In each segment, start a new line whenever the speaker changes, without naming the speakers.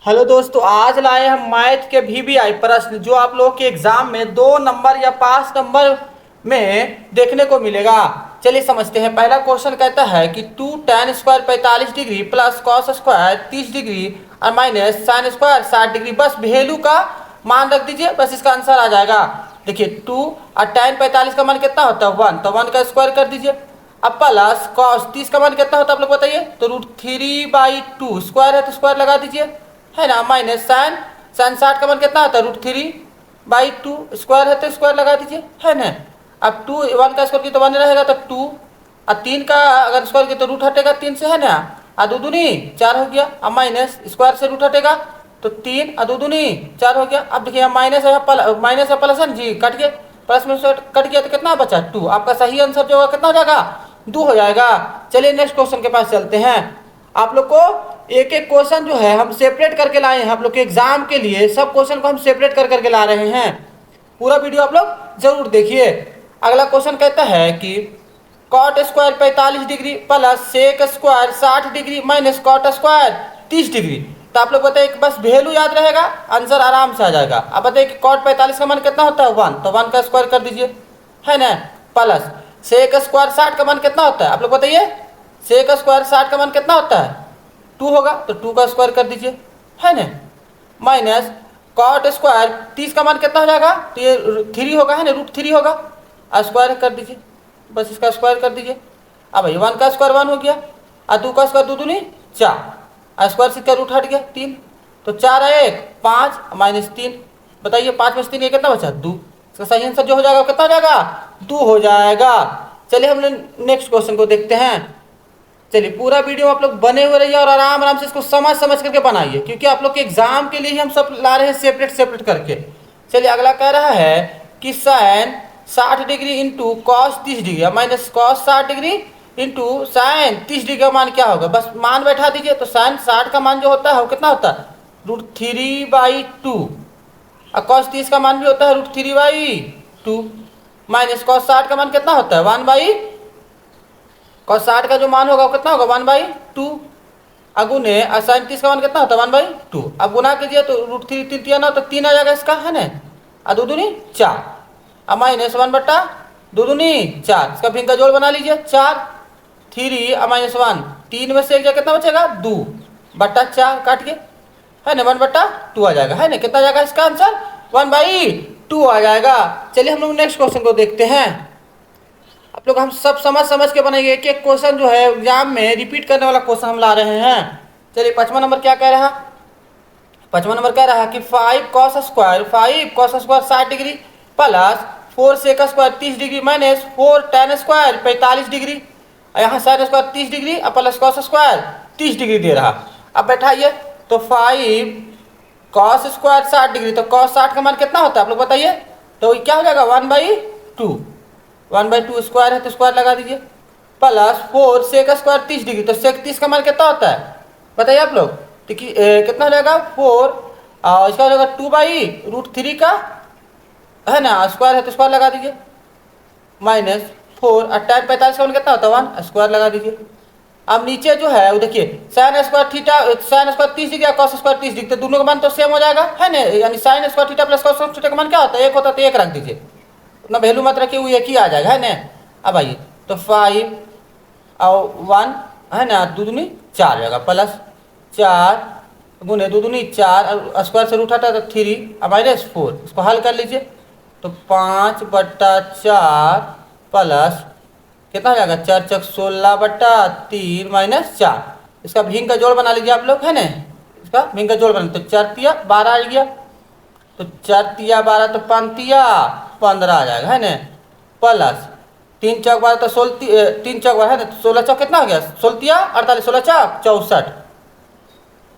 Hello दोस्तों, आज लाए हम मैथ के वीवीआई प्रश्न जो आप लोगों के एग्जाम में 2 नंबर या 5 नंबर में देखने को मिलेगा। चलिए समझते हैं। पहला क्वेश्चन कहता है कि 2 tan² 45 degree plus cos² 30 degree और माइनस sin² 60 डिग्री। बस वैल्यू का मान रख दीजिए, बस इसका आंसर आ जाएगा। देखिए 2 और tan 45 का मान कितना होता है 1, तो 1 का स्क्वायर कर दीजिए। अब प्लस cos 30 का मान कितना होता है आप लोग बताइए, तो √3/2 स्क्वायर है तो स्क्वायर लगा दीजिए, है ना। माइनस साइन 60 का मान कितना होता है √3/2 स्क्वायर है तो स्क्वायर लगा दीजिए, है ना। अब 2 1 का स्क्वायर किया तो 1 रहेगा, तो 2 और 3 का अगर स्क्वायर किया तो रूट हटेगा 3 से, है ना। और 2 दूनी 4 हो गया। अब माइनस स्क्वायर से रूट हटेगा तो 3 और 2 दूनी 4 हो गया। अब देखिए माइनस है माइनस है प्लस है जी, कट गया, प्लस में कट गया तो कितना बचा 2। आपका सही आंसर जो होगा कितना हो जाएगा 2 हो जाएगा। चलिए नेक्स्ट क्वेश्चन के पास चलते हैं। आप लोग को एक एक क्वेश्चन जो है हम सेपरेट करके लाए हैं, आप लोग के एग्जाम के लिए सब क्वेश्चन को हम सेपरेट कर करके ला रहे हैं। पूरा वीडियो आप लोग जरूर देखिए। अगला क्वेश्चन कहता है कि cot square 45 degree plus sec square 60 degree minus cot square 30 degree. तो आप लोग बताइए कि बस वैल्यू याद रहेगा, आंसर आराम से आ जाएगा। अब बताइए कि cot 45 का मान कितना होता है 1, तो 1 का स्क्वायर कर दीजिए, है ना। प्लस sec स्क्वायर 60 का मान कितना होता है आप लोग बताइए, sec स्क्वायर 60 का मान कितना होता है 2 होगा, तो 2 का स्क्वायर कर दीजिए, है ना। माइनस cot स्क्वायर 30 का मान कितना हो जाएगा, तो ये 3 होगा, है ना, √3 होगा, स्क्वायर कर दीजिए, बस इसका स्क्वायर कर दीजिए। अब भाई 1 का स्क्वायर 1 हो गया और 2 का स्क्वायर 2 दूनी 4, स्क्वायर से क्या रूट हट गया 3, तो 4 है 1 5 माइनस 3, बताइए 5 में से 3 ये कितना बचा 2। इसका सही आंसर जो हो जाएगा कितना हो जाएगा 2 हो जाएगा। चलिए हम नेक्स्ट क्वेश्चन को देखते हैं। चलिए पूरा वीडियो आप लोग बने हुए रहिए और आराम आराम से इसको समझ समझ करके बनाइए, क्योंकि आप लोग के एग्जाम के लिए ही हम सब ला रहे हैं सेपरेट सेपरेट करके। चलिए अगला कह रहा है कि sine 60 degree into cos 30 degree minus cos 60 degree into sine 30 degree का मान क्या होगा। बस मान बैठा दीजिए। तो साइन 60 का मान जो होता है वो कितना होता है √3/2 और कॉस 30 का मान भी होता है √3/2 माइनस कॉस 60 का मान कितना होता है 1/cos 60 का जो मान होगा वो कितना होगा 1/2 अगुने साइन 30 का मान कितना होता है 1/2। अब गुना कीजिए तो √3 3 3 तो 3 आ जाएगा इसका, है ना। और 2 दूनी 4 और माइनस 1/2 दूनी 4, इसका भिंग का जोड़ बना लीजिए 4 3 और माइनस 1 3 में से एक जगह कितना बचेगा 2/4 काट के, है ना, 1/2 आ जाएगा, है ना। कितना जाएगा इसका आंसर 1/2 आ जाएगा। चलिए हम लोग नेक्स्ट क्वेश्चन को देखते हैं। आप लोग हम सब समझ समझ के बनाइए। एक एक क्वेश्चन जो है एग्जाम में रिपीट करने वाला क्वेश्चन हम ला रहे हैं। चलिए 5वां नंबर क्या कह रहा है, 5वां नंबर कह रहा है कि 5 cos square 60 degree plus 4 sec square 30 degree minus 4 tan square 45 degree, यहाँ sin स्क्वायर 30 डिग्री और प्लस cos स्क्वायर 30 डिग्री दे रहा। अब बैठाइए तो 5 cos स्क्वायर 60 डिग्री, तो cos 60 का मान कितना होता है आप लोग बताइए, तो क्या हो जाएगा 1/2 स्क्वायर है तो स्क्वायर लगा दीजिए, प्लस 4 sec स्क्वायर 30 डिग्री, तो sec 30 का मान कितना होता है बताइए आप लोग, तो कितना हो जाएगा 4 इसका हो जाएगा 2/√3 का, है ना, स्क्वायर है तो स्क्वायर लगा दीजिए, माइनस 4 और tan 45 का मान कितना होता है 1, स्क्वायर लगा दीजिए। अब नीचे जो है वो देखिए sin square 30 degree cos square 30 degree, तो दोनों का मान तो सेम हो जाएगा, है ना। यानी sin square theta plus cos theta का मान क्या होता है 1 होता है, तो 1 रख दीजिए, उतना वैल्यू मत रखिए, वो 1 ही आ जाएगा, है ना। अब आइए तो 5 और 1, है ना, 2 दूनी 4 जाएगा, प्लस 4 गुने 2 दूनी 4 और स्क्वायर से रूट हटा तो 3 और माइनस 4, इसको हल कर लीजिए तो 5/4 प्लस कितना हो जाएगा 4 चक 16/3 माइनस 4, इसका भिंग का जोड़ बना लीजिए आप लोग, है ना। इसका भिंग का जोड़ बना तो 4 तिया 12 आ गया, तो 4 तिया 12 तो 5 तिया 15 आ जाएगा, है ना। प्लस 3 चौक 12 तो 3 चौक 12 है ना, तो 16 चौक कितना हो गया 16 तिया 48 16 चौक 64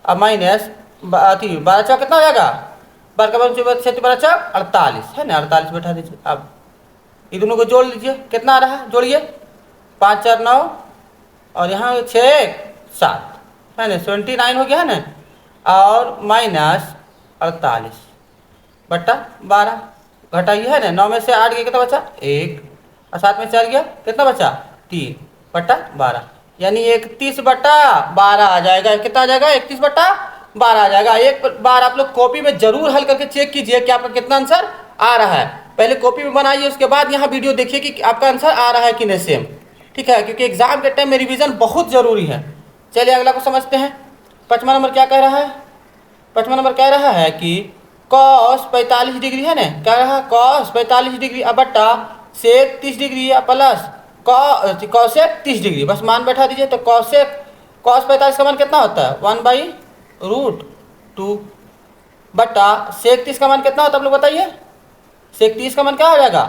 अब माइनस 12 चौक कितना हो जाएगा 12 चौक 48, है ना, 48 बैठा दीजिए। अब ये दोनों को जोड़ लीजिए, कितना आ रहा है जोड़िए 5 4 9 और यहाँ 6 7, है ना, 79 हो गया, है ना। और माइनस 48/12 घटाइए, है ना, 9 में से 8 गया कितना बचा 1 और 7 में 4 गया कितना बचा 3/12, यानी 31/12 आ जाएगा। कितना आ जाएगा 31/12 12 आ जाएगा। एक बार आप लोग कॉपी में जरूर हल करके चेक कीजिए कि आपका कितना आंसर आ रहा है। पहले कॉपी में बनाइए, उसके बाद यहाँ वीडियो देखिए कि आपका आंसर आ रहा है कि नहीं सेम। ठीक है, क्योंकि एग्जाम के टाइम में रिवीजन बहुत जरूरी है। चलिए अगला को समझते हैं। 5वां नंबर क्या कह रहा है? 5वां नंबर कह रहा है कि कॉस 45 डिग्री है ना, कह रहा है कॉस 45 डिग्री अब बट्टा सेक 30 डिग्री या प्लस कॉसेक 30 डिग्री। बस मान बैठा दीजिए। तो कॉसेक कॉस 45 का मान कितना होता है? 1/√2 बट्टा सेक 30 का मान कितना होता है आप लोग बताइए? सेक 30 का मान क्या हो जाएगा?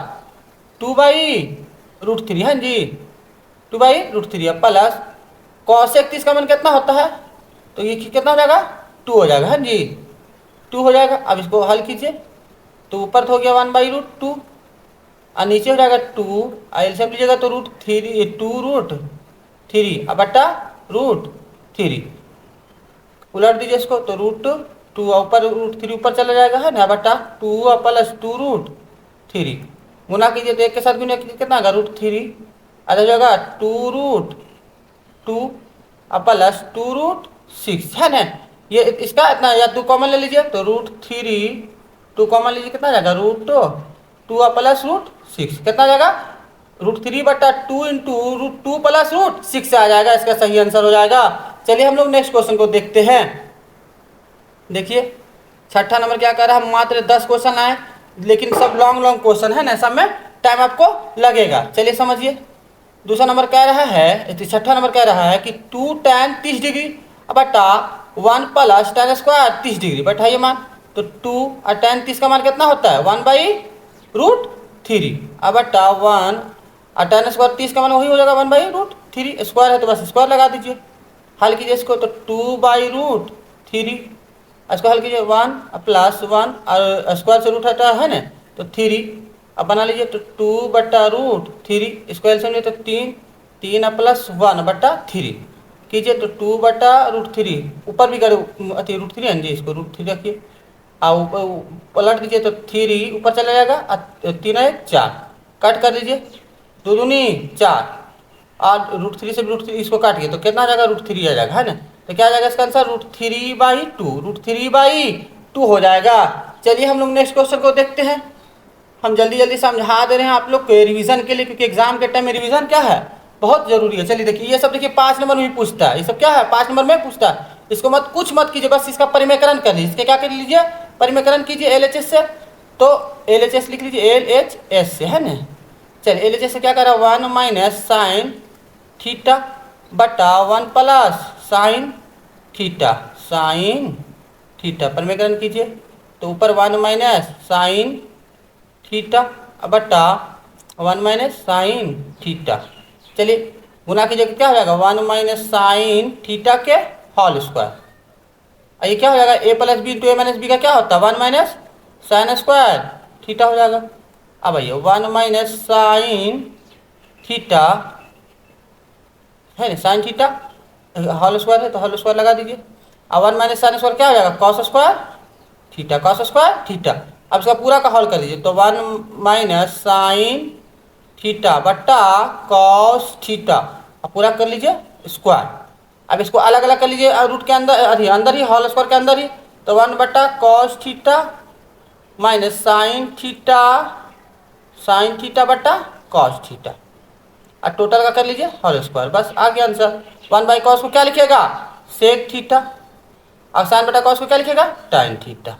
2/√3 है जी, 2/√3 है प्लस कॉसेक 30 का मान कितना होता है? तो ये कितना हो जाएगा? 2 हो जाएगा है जी, 2 हो जाएगा। अब इसको हल कीजिए तो ऊपर तो हो गया 1/√2 और नीचे हो जाएगा 2। एलसीएम लीजिएगा तो √3 अब बट्टा √3 उलट दीजिए इसको तो √2 ऊपर √3 ऊपर चला जाएगा है ना, बट्टा 2 प्लस 2√3 गुना कीजिए तो एक के साथ गुना कीजिए कितना आएगा? √3 आ जाएगा 2√2 प्लस 2√6 है ना। ये इसका इतना या 2 कॉमन ले लीजिए तो √3 2 कॉमन लीजिए कितना जाएगा? √2 प्लस √6 कितना जाएगा? √3 बट्टा 2 इंटू √2 प्लस √6 आ जाएगा। इसका सही आंसर हो जाएगा। चलिए हम लोग नेक्स्ट क्वेश्चन को देखते हैं। देखिए 6ठा नंबर क्या कह रहा है? मात्र 10 क्वेश्चन आए लेकिन सब लॉन्ग क्वेश्चन है ना, सब में टाइम आपको लगेगा। चलिए समझिए। दूसरा नंबर कह रहा है, 6ठा नंबर कह रहा है कि 2 tan 30 डिग्री बटा 1 प्लस tan स्क्वायर 30 डिग्री बैठाइए मान। तो 2 और tan 30 का मान कितना होता है? 1/√3 अब बटा 1 और tan स्क्वायर 30 का मान वही हो जाएगा 1/√3। स्क्वायर है तो बस स्क्वायर लगा दीजिए। हल कीजिए इसको तो 2/√3 इसको हल कीजिए 1 प्लस 1 और स्क्वायर से रूट हटा है ना तो 3 अब बना लीजिए तो 2/√3 स्क्वायर से तो 3 प्लस 1/3 कीजिए तो 2/√3 ऊपर भी करो √3 है जी, इसको √3 रखिए और पलट दीजिए तो 3 ऊपर चला जाएगा और 3 1 4 कट कर दीजिए 2 दूनी 4 और √3 से √3 इसको काटिए तो कितना आ जाएगा? √3 आ जाएगा है ना। तो क्या आ जाएगा इसका आंसर? √3/2 हो जाएगा। चलिए हम लोग नेक्स्ट क्वेश्चन को देखते हैं। हम जल्दी जल्दी समझा दे रहे हैं आप लोग को रिवीजन के लिए, क्योंकि एग्जाम के टाइम में रिवीजन क्या है बहुत जरूरी है। चलिए देखिए ये सब देखिए 5 नंबर में भी पूछता है। ये सब क्या है? 5 नंबर में पूछता है। इसको कुछ मत कीजिए, बस इसका परिमेकरण कर लीजिए। इसके क्या कर लीजिए? परिमेकरण कीजिए LHS से। तो LHS लिख लीजिए LHS से है ना। चलिए LHS से क्या कर रहा है? 1 माइनस साइन थीटा बटा 1 प्लस साइन थीटा परिमेकरण कीजिए तो ऊपर 1 माइनस साइन थीटा बटा 1 माइनस साइन थीटा। चलिए गुना कीजिए क्या हो जाएगा? 1 माइनस साइन थीटा के होल स्क्वायर। ये क्या हो जाएगा? a plus B into a minus B का क्या होता है? 1 माइनस साइन स्क्वायर थीटा हो जाएगा। अब आइए 1 माइनस साइन थीटा है ना, साइन थीटा होल स्क्वायर है तो होल स्क्वायर लगा दीजिए। अब 1 माइनस साइन स्क्वायर क्या हो जाएगा? Cos square theta. अब इसका पूरा का हल कर दीजिए तो 1 माइनस साइन थीटा बट्टा कॉस थीटा अब पूरा कर लीजिए स्क्वायर। अब इसको अलग अलग कर लीजिए रूट के अंदर ही होल स्क्वायर के अंदर ही तो 1 बट्टा cos theta minus sine theta बट्टा कॉस थीटा और टोटल का कर लीजिए होल स्क्वायर। बस आ गया आंसर। 1/cos को क्या लिखिएगा? सेक थीटा और साइन बटा कॉस को क्या लिखिएगा? टाइन थीटा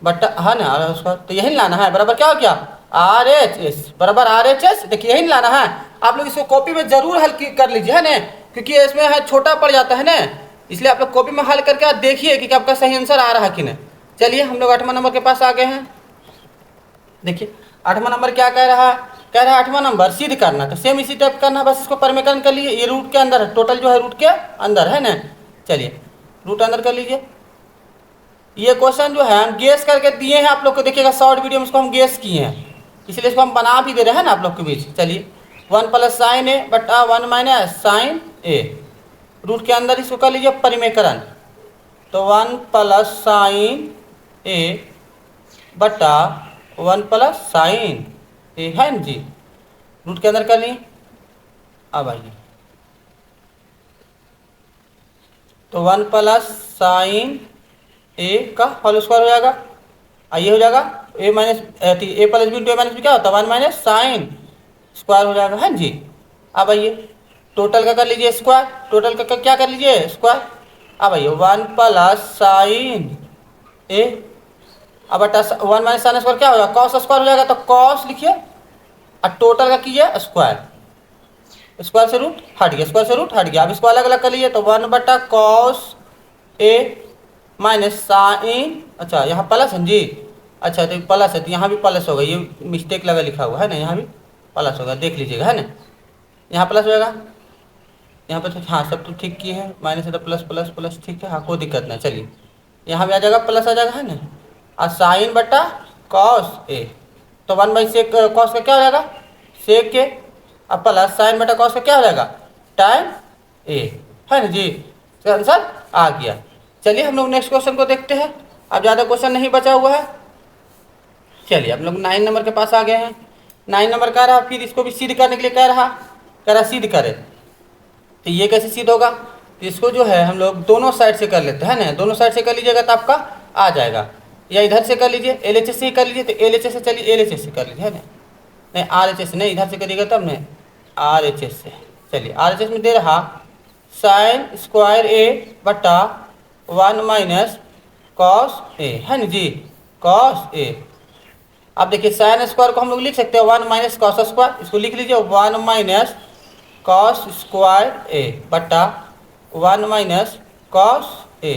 बटा है ना और उसका तो यही लाना है बराबर क्या हो गया? RHS बराबर RHS। देखिए यही लाना है। आप लोग इसको कॉपी में जरूर हल कर लीजिए है ना, क्योंकि इसमें है छोटा पड़ जाता है ना, इसलिए आप लोग कॉपी में हल करके देखिए कि आपका सही आंसर आ रहा है कि नहीं। चलिए हम लोग 8वां नंबर के पास आ गए हैं। देखिए 8वां नंबर क्या कह रहा है? कह रहा है 8वां नंबर सिद्ध करना। तो सेम इसी टाइप करना है, बस इसको परिमेकरण कर लीजिए। ये रूट के अंदर है, टोटल जो है रूट के अंदर है ना। चलिए रूट अंदर कर लीजिए। ये क्वेश्चन जो है हम गेस करके दिए हैं आप लोग को, देखिएगा शॉर्ट वीडियो में इसको हम गेस किए हैं, इसलिए इसको हम बना भी दे रहे हैं ना आप लोग के बीच। चलिए 1 प्लस साइन ए बटा 1 माइनस साइन ए रूट के अंदर इसको कर लीजिए परिमेकरण तो 1 प्लस साइन ए बटा 1 प्लस साइन ए है ना जी, रूट के अंदर कर ली। अब आइए तो 1 प्लस साइन ए का होल स्क्वायर हो जाएगा। ये हो जाएगा ए माइनस ए प्लस बी इंटू ए माइनस बी क्या होता है 1 माइनस साइन स्क्वायर हो जाएगा है जी। अब आइए टोटल का कर लीजिए स्क्वायर, टोटल का क्या कर लीजिए स्क्वायर। अब आइए 1 प्लस साइन ए, अब बटा 1 माइनस साइन स्क्वायर क्या होगा कॉस स्क्वायर हो जाएगा, तो कॉस लिखिए और टोटल का कीजिए स्क्वायर, स्क्वायर से रूट हट गया, स्क्वायर से रूट हट गया। अब इसको अलग अलग कर लीजिए तो 1 बटा कॉस ए माइनस साइन, अच्छा यहाँ प्लस है जी, अच्छा तो प्लस है तो यहाँ भी प्लस होगा, ये मिस्टेक लगा लिखा हुआ है ना, यहाँ भी प्लस होगा देख लीजिएगा है ना, यहाँ प्लस होगा, यहाँ पे तो हाँ सब तो ठीक की है, माइनस है तो प्लस प्लस प्लस ठीक है, हाँ कोई दिक्कत नहीं। चलिए यहाँ भी आ जाएगा प्लस आ जाएगा है ना, और साइन बटा कॉस ए, तो 1 बाई सेक कॉस का क्या हो जाएगा सेक के, अब प्लस साइन बटा कॉस का क्या हो जाएगा टाइम ए है ना जी, इसका आंसर आ गया। चलिए हम लोग नेक्स्ट क्वेश्चन को देखते हैं, अब ज़्यादा क्वेश्चन नहीं बचा हुआ है। चलिए हम लोग 9 नंबर के पास आ गए हैं। 9 नंबर कह रहा फिर इसको भी सिद्ध करने के लिए कह रहा सिद्ध करे, तो ये कैसे सिद्ध होगा, तो इसको जो है हम लोग दोनों साइड से कर लेते हैं ना, दोनों साइड से कर लीजिएगा तो आपका आ जाएगा, या इधर से कर लीजिए LHS से कर लीजिए, तो LHS से चलिए LHS से कर लीजिए है ना, नहीं RHS नहीं इधर से करिएगा तब नहीं RHS से। चलिए RHS में दे रहा साइन स्क्वायर ए बटा 1 माइनस कॉस ए है ना जी, कॉस ए। अब देखिए साइन स्क्वायर को हम लोग लिख सकते हैं 1 माइनस कॉस स्क्वायर, इसको लिख लीजिए 1 माइनस कॉस स्क्वायर ए बटा 1 माइनस कॉस ए।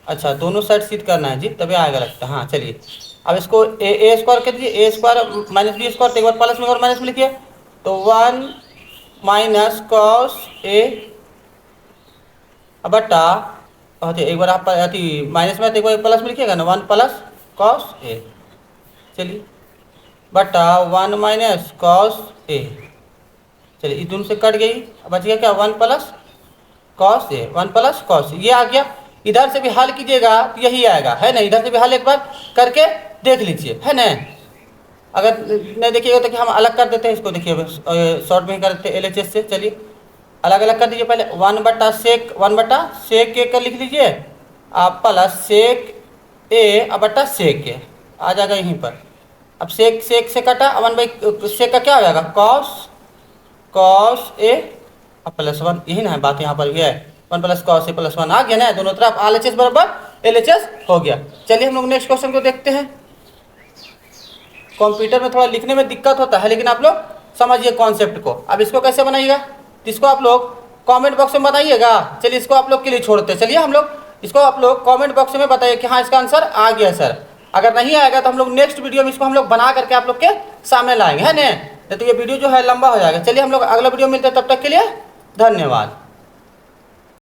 अच्छा दोनों साइड सिद्ध करना है जी तभी आएगा लगता है, हाँ चलिए अब इसको ए स्क्वायर कर दीजिए, ए स्क्वायर माइनस बी स्क्वायर, तो एक बार प्लस में और माइनस में लिखिए, तो 1 माइनस कॉस ए बटा एक बार आप माइनस में तो एक बार प्लस में लिखिएगा ना 1 प्लस कॉस ए, चलिए बटा 1 माइनस कॉस ए। चलिए इस दोनों से कट गई, बच गया क्या 1 plus cos A, 1 plus cos ये आ गया। इधर से भी हल कीजिएगा तो यही आएगा है ना, इधर से भी हल एक बार करके देख लीजिए है ना, अगर नहीं देखिएगा तो कि हम अलग कर देते हैं इसको, देखिए शॉर्ट में ही कर देते हैं LHS से। चलिए अलग अलग कर दीजिए, पहले 1 बटा सेक ए कर लिख लीजिए, आप प्लस सेक ए बटा सेक ए आ जाएगा यहीं पर। अब सेक से कटा 1 बाई सेक का क्या हो जाएगा कॉस ए अब प्लस 1, यही ना है बात, यहाँ पर भी है 1 प्लस कॉस ए प्लस 1 आ गया ना, दोनों तरफ RHS बराबर LHS हो गया। चलिए हम लोग नेक्स्ट क्वेश्चन को देखते हैं। कंप्यूटर में थोड़ा लिखने में दिक्कत होता है, लेकिन आप लोग समझिए कॉन्सेप्ट को। अब इसको कैसे बनाइएगा, इसको आप लोग कमेंट बॉक्स में बताइएगा। चलिए इसको आप लोग के लिए छोड़ते हैं, चलिए हम लोग इसको आप लोग कमेंट बॉक्स में बताइए कि हाँ इसका आंसर आ गया सर। अगर नहीं आएगा तो हम लोग नेक्स्ट वीडियो में इसको हम लोग बना करके आप लोग के सामने लाएंगे है ना, तो ये वीडियो जो है लंबा हो जाएगा। चलिए हम लोग अगला वीडियो मिलते हैं, तब तक के लिए धन्यवाद।